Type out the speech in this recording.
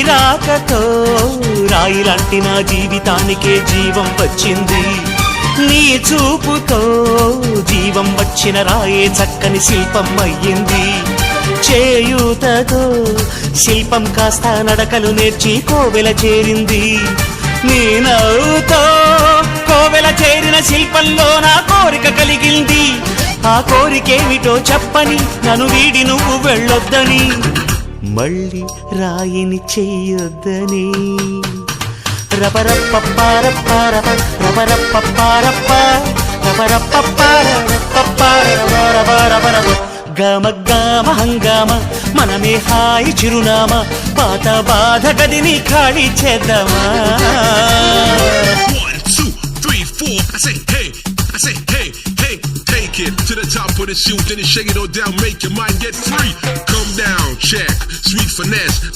రాకతో రాయిలాంటి నా జీవితానికే జీవం వచ్చింది. నీ చూపుతో జీవం వచ్చిన రాయే చక్కని శిల్పం అయ్యింది. చేయూతతో శిల్పం కాస్త నడకలు నేర్చి కోవెల చేరింది. నీ నవ్వుతో కోవెల చేరిన శిల్పంలో నా కోరిక కలిగింది. ఆ కోరికేమిటో చెప్పని నన్ను వీడి నువ్వు వెళ్ళొద్దని, మళ్ళీ రాయిని చెయ్యొద్దని. రబరప్పపారప్పారప రబరప్పపారప్ప రబరప్పపారపపారపపారపపారపపారప గమ గమ హంగామ మనమే హాయి చిరునామా, పాత బాధ గదిని ఖాళీ చేద్దామా. 1 2 3 4 I say hey, hey, take it to the top of the shoot, then you shake it all down, make your mind get free. Come down, check, sweet finesse.